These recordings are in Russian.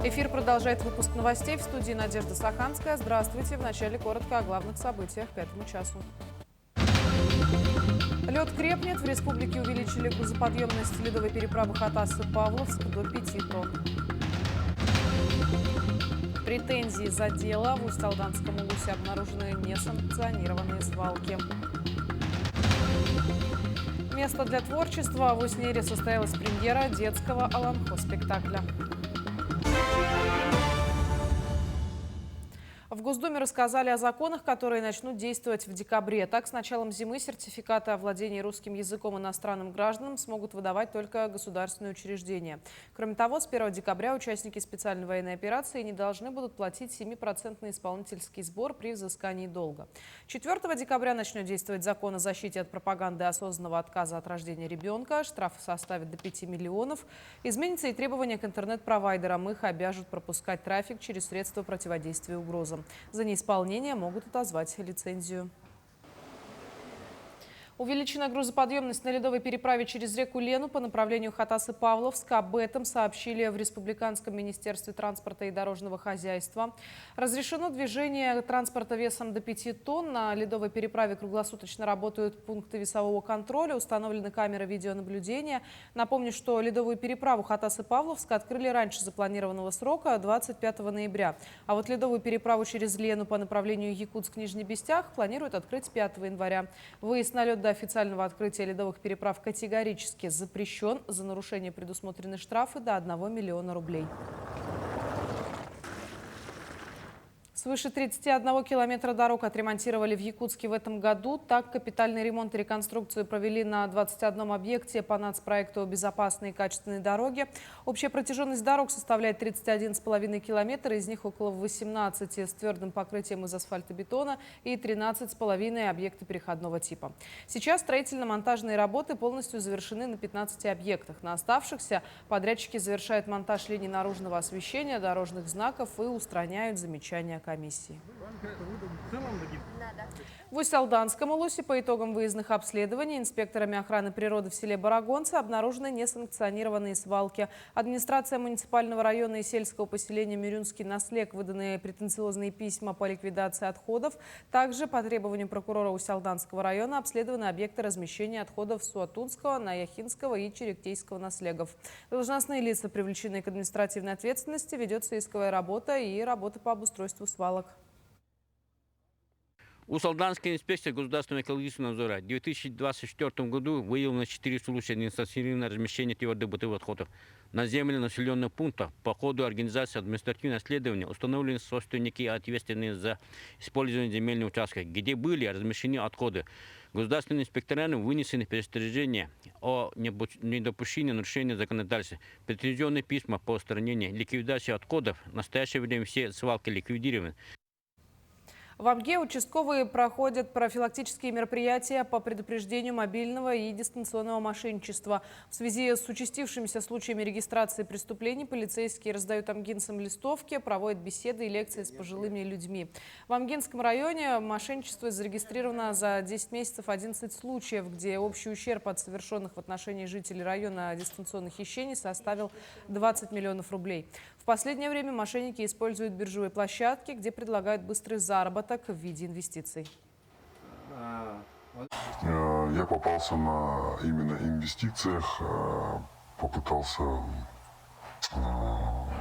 Эфир продолжает выпуск новостей. В студии Надежда Саханская. Здравствуйте. Вначале коротко о главных событиях к этому часу. Лед крепнет. В республике увеличили грузоподъемность ледовой переправы Хатасы-Павловск до 5 тонн. Претензии за дело. В Усть-Алданском улусе обнаружены несанкционированные свалки. Место для творчества. В Уснере состоялась премьера детского аламхо-спектакля. В Госдуме рассказали о законах, которые начнут действовать в декабре. Так, с началом зимы сертификаты о владении русским языком иностранным гражданам смогут выдавать только государственные учреждения. Кроме того, с 1 декабря участники специальной военной операции не должны будут платить 7% исполнительский сбор при взыскании долга. 4 декабря начнет действовать закон о защите от пропаганды осознанного отказа от рождения ребенка. Штраф составит до 5 миллионов. Изменится и требования к интернет-провайдерам. Их обяжут пропускать трафик через средства противодействия угрозам. За неисполнение могут отозвать лицензию. Увеличена грузоподъемность на ледовой переправе через реку Лену по направлению Хатасы-Павловск. Об этом сообщили в Республиканском министерстве транспорта и дорожного хозяйства. Разрешено движение транспорта весом до 5 тонн. На ледовой переправе круглосуточно работают пункты весового контроля, установлены камеры видеонаблюдения. Напомню, что ледовую переправу Хатасы-Павловск открыли раньше запланированного срока 25 ноября. А вот ледовую переправу через Лену по направлению Якутск-Нижний Бестях планируют открыть 5 января. Выезд на лед до официального открытия ледовых переправ категорически запрещен. За нарушение предусмотрены штрафы до 1 миллиона рублей. Свыше 31 километра дорог отремонтировали в Якутске в этом году. Так, капитальный ремонт и реконструкцию провели на 21 объекте по нацпроекту «Безопасные и качественные дороги». Общая протяженность дорог составляет 31,5 километра, из них около 18 с твердым покрытием из асфальтобетона и 13,5 объекты переходного типа. Сейчас строительно-монтажные работы полностью завершены на 15 объектах. На оставшихся подрядчики завершают монтаж линий наружного освещения, дорожных знаков и устраняют замечания комиссии. В Усть-Алданском улусе по итогам выездных обследований инспекторами охраны природы в селе Барагонцы обнаружены несанкционированные свалки. Администрация муниципального района и сельского поселения Мирюнский наслег выданные претенциозные письма по ликвидации отходов. Также по требованию прокурора Усть-Алданского района обследованы объекты размещения отходов Суатунского, Наяхинского и Черектейского наслегов. Должностные лица привлечены к административной ответственности, ведется исковая работа и работа по обустройству свалок. Усть-Алданская инспекция государственного экологического надзора в 2024 году выявлено 4 случая несанкционированного размещения твердых бытовых отходов на земле населенных пунктов. По ходу организации административного следования установлены собственники, ответственные за использование земельных участков, где были размещены отходы. Государственными инспекторами вынесены предостережения о недопущении нарушения законодательства, претензионные письма по устранению, ликвидации отходов. В настоящее время все свалки ликвидированы. В Амге участковые проходят профилактические мероприятия по предупреждению мобильного и дистанционного мошенничества. В связи с участившимися случаями регистрации преступлений полицейские раздают амгинцам листовки, проводят беседы и лекции с пожилыми людьми. В Амгинском районе мошенничество зарегистрировано за 10 месяцев 11 случаев, где общий ущерб от совершенных в отношении жителей района дистанционных хищений составил 20 миллионов рублей. В последнее время мошенники используют биржевые площадки, где предлагают быстрый заработок в виде инвестиций. Я попался на именно инвестициях, попытался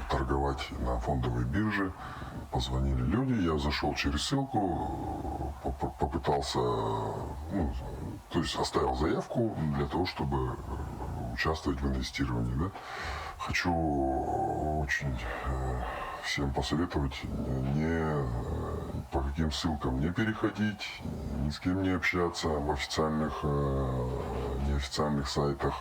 торговать на фондовой бирже. Позвонили люди, я зашел через ссылку, попытался, то есть оставил заявку для того, чтобы участвовать в инвестировании. Да? Хочу очень всем посоветовать по каким ссылкам не переходить, ни с кем не общаться в официальных, неофициальных сайтах.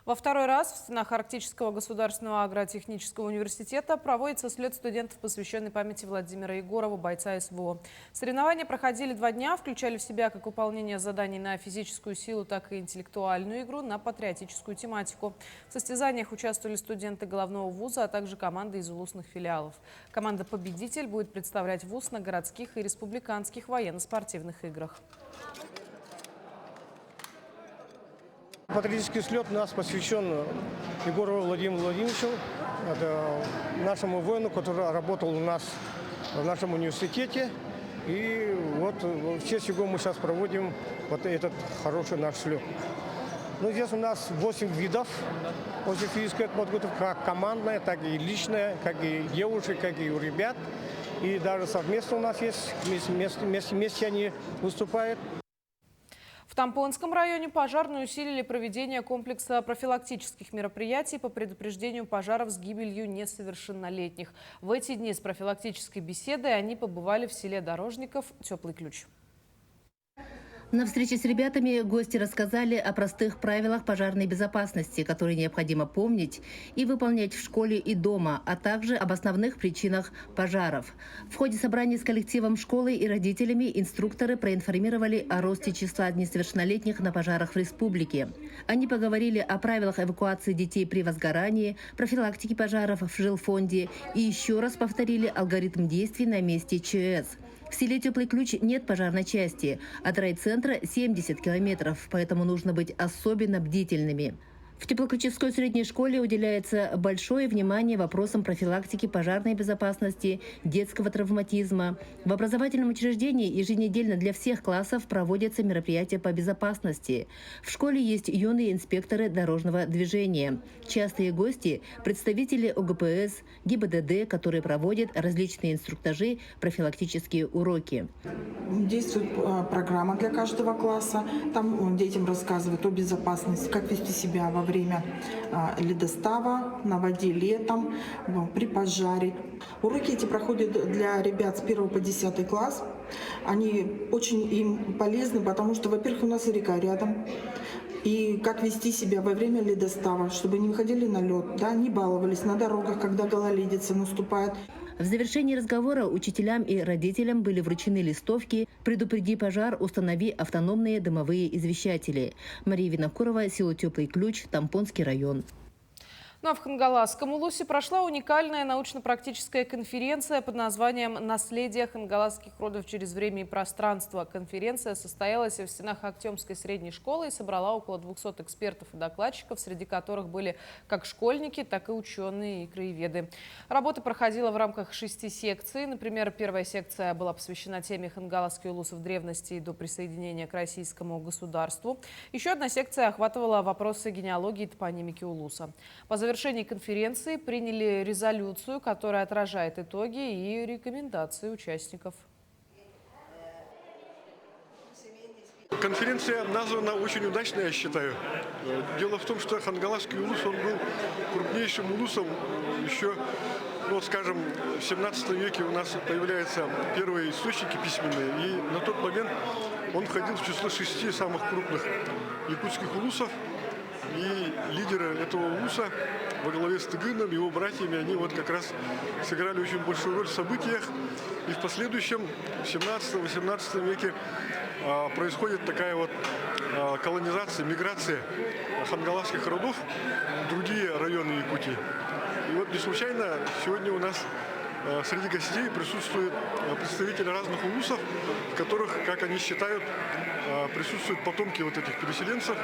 Во второй раз в стенах Арктического государственного агротехнического университета проводится слет студентов, посвященный памяти Владимира Егорова, бойца СВО. Соревнования проходили 2 дня, включали в себя как выполнение заданий на физическую силу, так и интеллектуальную игру на патриотическую тематику. В состязаниях участвовали студенты головного вуза, а также команды из улусных филиалов. Команда-победитель будет представлять вуз на городских и республиканских военно-спортивных играх. Патриотический слет у нас посвящен Егору Владимиру Владимировичу, это нашему воину, который работал у нас в нашем университете. И вот в честь его мы сейчас проводим вот этот хороший наш слет. Ну, здесь у нас 8 видов физической подготовки, как командная, так и личная, как и девушек, как и у ребят. И даже совместно у нас есть, вместе они выступают. В Тампонском районе пожарные усилили проведение комплекса профилактических мероприятий по предупреждению пожаров с гибелью несовершеннолетних. В эти дни с профилактической беседой они побывали в селе Дорожников «Теплый ключ». На встрече с ребятами гости рассказали о простых правилах пожарной безопасности, которые необходимо помнить и выполнять в школе и дома, а также об основных причинах пожаров. В ходе собрания с коллективом школы и родителями инструкторы проинформировали о росте числа несовершеннолетних на пожарах в республике. Они поговорили о правилах эвакуации детей при возгорании, профилактике пожаров в жилфонде и еще раз повторили алгоритм действий на месте ЧС. В селе Теплый Ключ нет пожарной части. От райцентра 70 километров, поэтому нужно быть особенно бдительными. В Теплоключевской средней школе уделяется большое внимание вопросам профилактики пожарной безопасности, детского травматизма. В образовательном учреждении еженедельно для всех классов проводятся мероприятия по безопасности. В школе есть юные инспекторы дорожного движения. Частые гости – представители ОГПС, ГИБДД, которые проводят различные инструктажи, профилактические уроки. Действует программа для каждого класса. Там детям рассказывают о безопасности, как вести себя во время ледостава, на воде летом, при пожаре. Уроки эти проходят для ребят с 1 по 10 класс. Они очень им полезны, потому что, во-первых, у нас и река рядом. И как вести себя во время ледостава, чтобы не выходили на лед, да, не баловались на дорогах, когда гололедица наступает. В завершении разговора учителям и родителям были вручены листовки «Предупреди пожар, установи автономные дымовые извещатели». Мария Винокурова, село Теплый Ключ, Тампонский район. Ну а в Хангаласском Улусе прошла уникальная научно-практическая конференция под названием «Наследие хангаласских родов через время и пространство». Конференция состоялась в стенах Актемской средней школы и собрала около 200 экспертов и докладчиков, среди которых были как школьники, так и ученые и краеведы. Работа проходила в рамках 6 секций. Например, первая секция была посвящена теме «Хангаласский Улус в древности и до присоединения к российскому государству». Еще одна секция охватывала вопросы генеалогии и топонимики Улуса. По завершении конференции приняли резолюцию, которая отражает итоги и рекомендации участников. Конференция названа очень удачно, я считаю. Дело в том, что Хангаласский улус, он был крупнейшим улусом еще, ну, скажем, в 17 веке у нас появляются первые источники письменные, и на тот момент он входил в число 6 самых крупных якутских улусов. И лидеры этого улуса во главе с Тыгыном, его братьями, они вот как раз сыграли очень большую роль в событиях. И в последующем, в 17-18 веке, происходит такая вот колонизация, миграция хангаласских родов в другие районы Якутии. И вот не случайно сегодня у нас среди гостей присутствуют представители разных улусов, в которых, как они считают, присутствуют потомки вот этих переселенцев,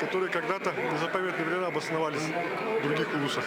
которые когда-то в незапамятные времена обосновались в других улусах.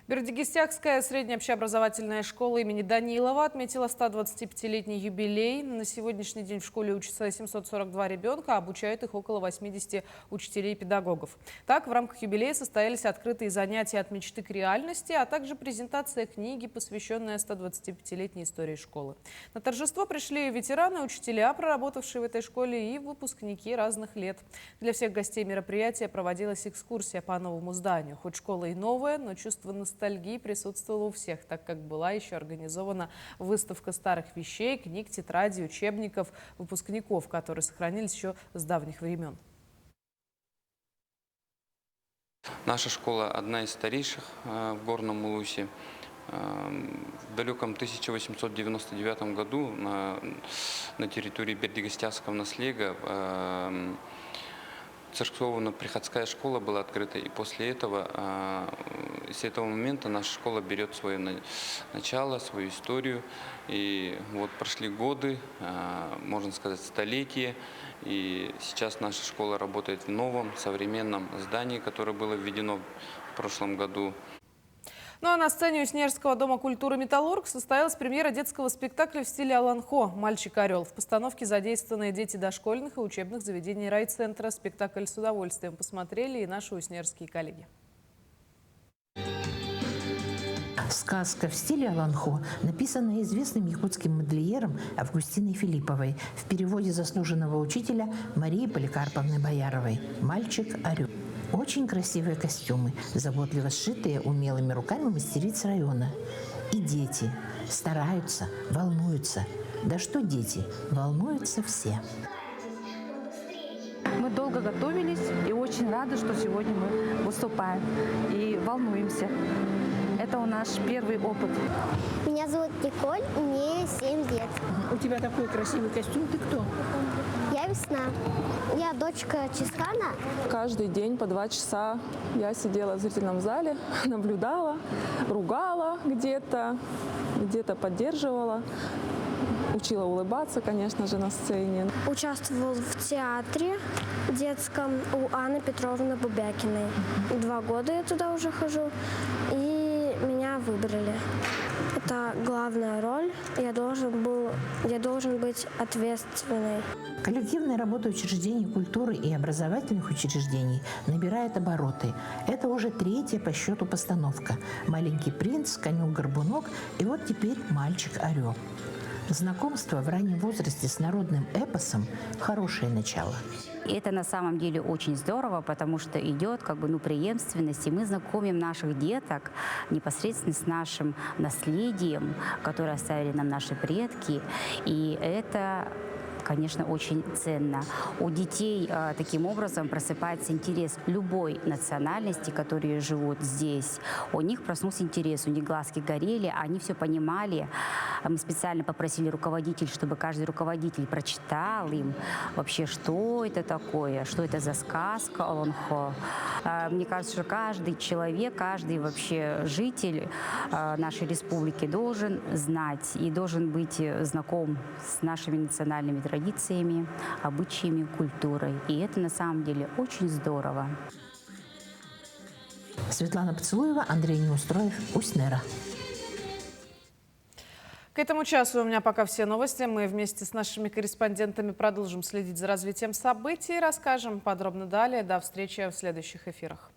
Бердигистякская средняя общеобразовательная школа имени Данилова отметила 125-летний юбилей. На сегодняшний день в школе учатся 742 ребенка, а обучают их около 80 учителей и педагогов. Так, в рамках юбилея состоялись открытые занятия от мечты к реальности, а также презентация книги, посвященная 125-летней истории школы. На торжество пришли ветераны, учителя, проработавшие в этой школе, и выпускники разных лет. Для всех гостей мероприятия проводилась экскурсия по новому зданию. Хоть школа и новая, но чувство ностальгии присутствовала у всех, так как была еще организована выставка старых вещей, книг, тетрадей, учебников выпускников, которые сохранились еще с давних времен. Наша школа одна из старейших в Горном Улусе. В далеком 1899 году на территории Бердигистякского наследия церковно-приходская школа была открыта, и после этого, с этого момента наша школа берет свое начало, свою историю. И вот прошли годы, можно сказать, столетия, и сейчас наша школа работает в новом, современном здании, которое было введено в прошлом году. Ну а на сцене Уснежского дома культуры «Металлург» состоялась премьера детского спектакля в стиле Аланхо «Мальчик-орел». В постановке задействованы дети дошкольных и учебных заведений райцентра. Спектакль с удовольствием посмотрели и наши уснежские коллеги. Сказка в стиле Аланхо написана известным якутским модельером Августиной Филипповой в переводе заслуженного учителя Марии Поликарповны Бояровой «Мальчик-орел». Очень красивые костюмы, заботливо сшитые умелыми руками мастериц района. И дети стараются, волнуются. Да что дети, волнуются все. Мы долго готовились и очень рады, что сегодня мы выступаем и волнуемся. Это наш первый опыт. Меня зовут Николь, мне 7 лет. У тебя такой красивый костюм. Ты кто? Я Весна. Я дочка Чискана. Каждый день по 2 часа я сидела в зрительном зале, наблюдала, ругала где-то поддерживала. Учила улыбаться, конечно же, на сцене. Участвовал в театре детском у Анны Петровны Бубякиной. 2 года я туда уже хожу, и меня выбрали. Это главная роль. Я должен быть ответственной. Коллективная работа учреждений культуры и образовательных учреждений набирает обороты. Это уже 3-я по счету постановка. «Маленький принц», «Конек-горбунок» и вот теперь «Мальчик-орел». Знакомство в раннем возрасте с народным эпосом – хорошее начало. Это на самом деле очень здорово, потому что идет преемственность, и мы знакомим наших деток непосредственно с нашим наследием, которое оставили нам наши предки. И это, конечно, очень ценно. У детей таким образом просыпается интерес любой национальности, которые живут здесь. У них проснулся интерес, у них глазки горели, они все понимали. Мы специально попросили руководителей, чтобы каждый руководитель прочитал им вообще, что это такое, что это за сказка Аланхо. Мне кажется, что каждый человек, каждый вообще житель нашей республики должен знать и должен быть знаком с нашими национальными традициями, обычаями, культурой. И это на самом деле очень здорово. Светлана Поцелуева, Андрей Неустроев, Уснера. К этому часу у меня пока все новости. Мы вместе с нашими корреспондентами продолжим следить за развитием событий и расскажем подробно далее. До встречи в следующих эфирах.